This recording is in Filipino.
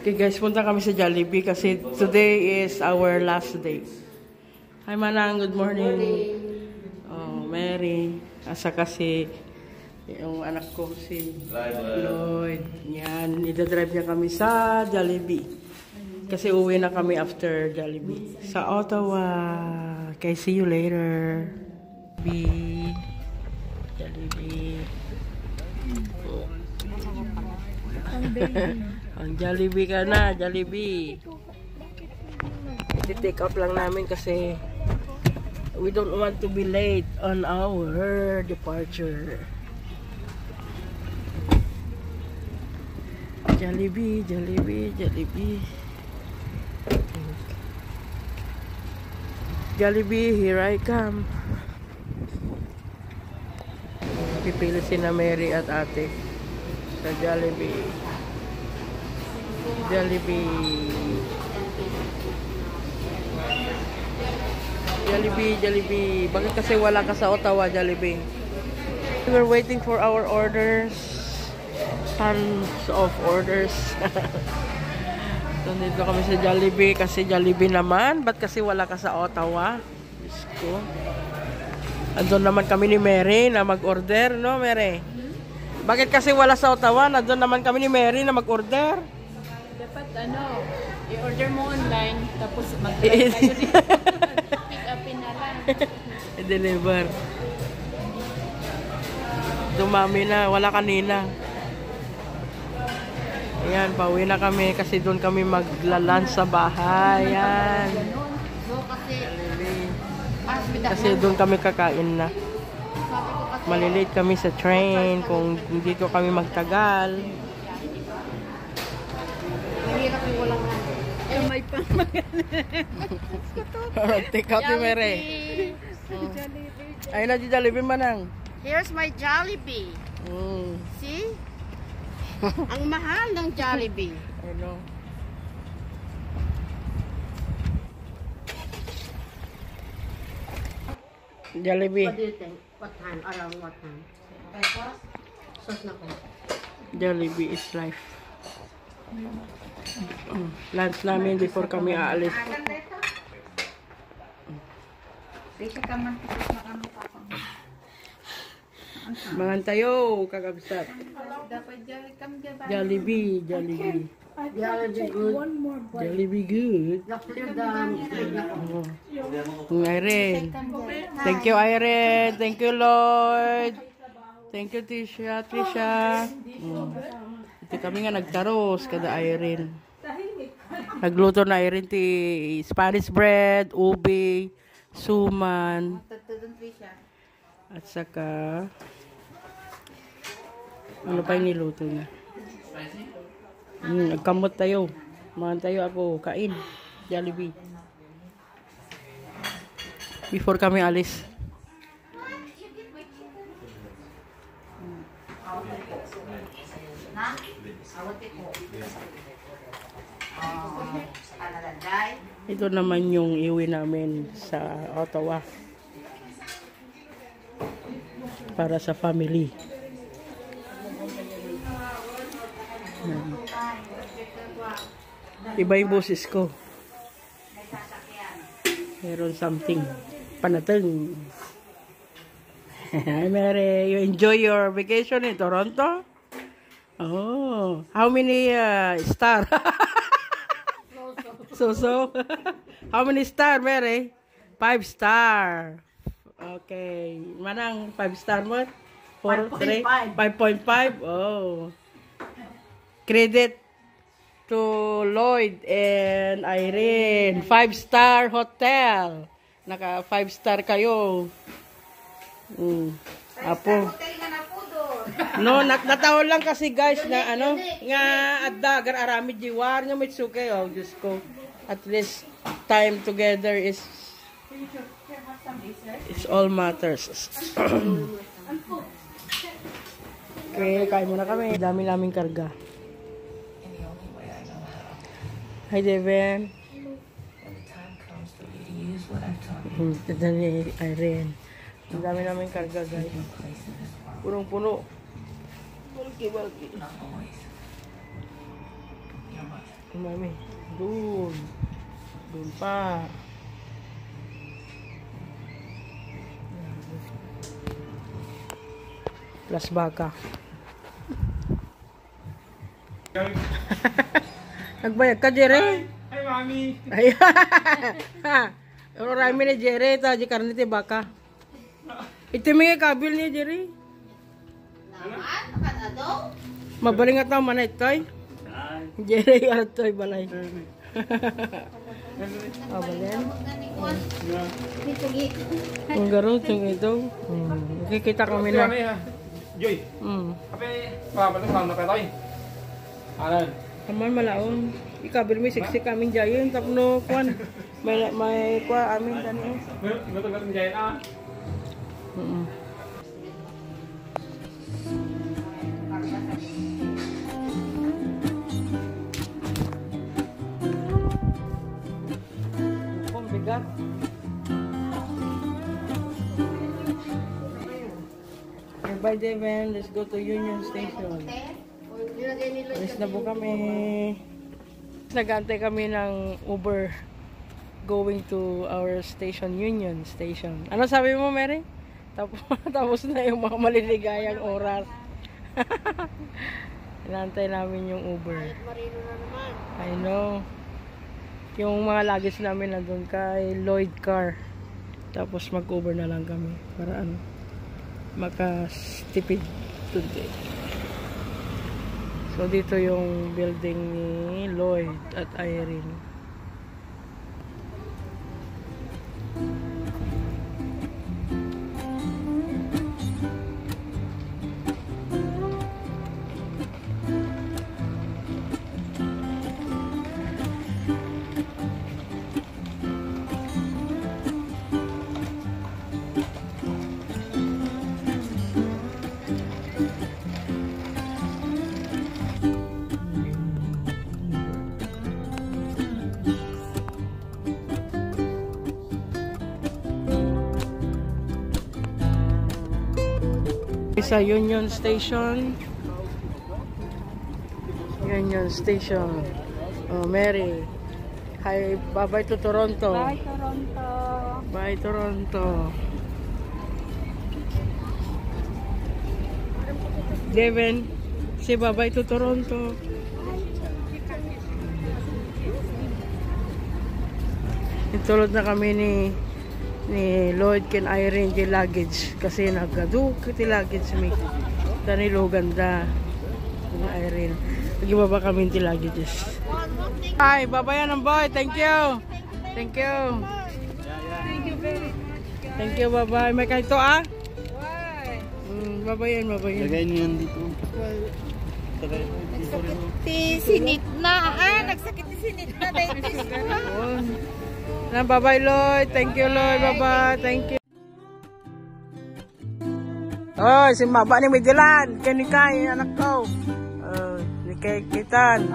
Okay guys, punta kami sa Jollibee kasi today is our last day. Hi Manang, good morning. Oh, Mary. Asa kasi yung anak ko si Lloyd. Yan, idadrive niya kami sa Jollibee. Kasi uwi na kami after Jollibee. Sa Ottawa. Okay, see you later. Jollibee. Ang Jollibee ka na, Jollibee. I-take up lang namin kasi we don't want to be late on our departure. Jollibee, Jollibee, Jollibee. Jollibee, here I come. Pipili si na Mary at ate sa Jollibee. Jollibee. Jollibee, Jollibee. Bakit kasi wala ka sa Ottawa, Jollibee? We were waiting for our orders. Tons of orders. So, dito kami sa Jollibee kasi Jollibee naman. Ba't kasi wala ka sa Ottawa? Diyos ko. Andun naman kami ni Mary na mag-order, no, Mary? Bakit kasi wala sa Ottawa? Andun naman kami ni Mary na mag-order. Dapat i-order mo online tapos mag-drive kayo dito. Pick upin na lang. I-deliver. Dumami na, wala kanina. Ayan, pauwi na kami kasi doon kami magla-lunch sa bahay. Ayan. Kasi doon kami kakain na. Malilate kami sa train kung dito kami magtagal. Mahirap yung walang may pang Take out ni Mere. Ayun na, Jollibee Manang. Here's my Jollibee. See? Ang mahal ng Jollibee. Ano? Jollibee. What do you think? What time? Around what time? Sos na ko. Jollibee is life. Lunch namin before kami aalis. Mangan tayo, kakabsat. Jollibee, Jollibee. Jollibee good. Jollibee good. Irene. Thank you, Irene. Thank you, Lord. Thank you, Trisha. Ito kami nga nagtaros kada Irene. Nagluto na Irene ti Spanish bread, ube, suman. At saka ano pa yung niluto niya? Nagkamot tayo. Mahan tayo ako. Kain. Jollibee. Before kami alis. Ito naman yung iwi namin sa Ottawa. Para sa family. Iba yung boses ko. Meron something. Panateng. Hi Mary, you enjoy your vacation in Toronto? Oh, how many star? So. How many star, Mary? 5 star. Okay. Manang 5 star mo? 5.5. 5.5. Oh. Credit to Lloyd and Irene. 5-star hotel. Naka 5-star kayo. Apo. No, natawon lang kasi guys na ano, nga adda agar arami jiwar nga mitsuke oh, Diyos ko. At least time together is all matters. Okay, kain muna kami. Dami naming karga. Hi, Devin. Ito ni Irene. Ang dami namin karga, guys. Punong-puno. Balki. Mami. Doon. Doon pa. Plus baka. Nagbayag ka, Jerry? Ay, mami. Ay, rami ni Jerry. Ito, di karne ti baka. Ito may kabil niya, Jerry. Mabaling at naman na ito. Jerry, ito balay. Mabalin. Ang garo, itong ito. Nakikita kami na. Joy. Kape, papalit lang na petoy. Alan. Aman malaon. Ikabil mo siksi kaming jayon. Tapno, kuan. May kuan amin tani. Gatong jayan ah. Kung bigat. Bye, Devin. Let's go to Union Station. Alis na po kami. Nag-antay kami ng Uber going to our station, Union Station. Ano sabi mo, Mary? Tapos na yung mga maliligayang oras. Inantay namin yung Uber. I know. Yung mga luggage namin nandun kay Lloyd Car. Tapos mag-Uber na lang kami para ano, makastipid today. So dito yung building ni Lloyd at Irene. Sa Union Station. Union Station. Oh, Mary. Hi, bye-bye to Toronto. Bye, Toronto. Bye, Toronto. Devin, say bye-bye to Toronto. Itulod na kami ni Lloyd ken Irene di luggage kasi nagadu ti luggage mi tani Luganda ni Irene nagibaba kami ti luggages. Hi, babayan ang boy. Thank you. Thank you. Thank you, bye-bye. May kahit to ah? Babayan. Lagay niyo yan dito. Nagsakit ti sinit na. Nagsakit ti sinit na. Bye-bye, Lloyd. Thank you, Lloyd. Bye-bye. Thank you. Oh, si Maba ni Midilan. Kanikay, anak ko. Ni Kitan.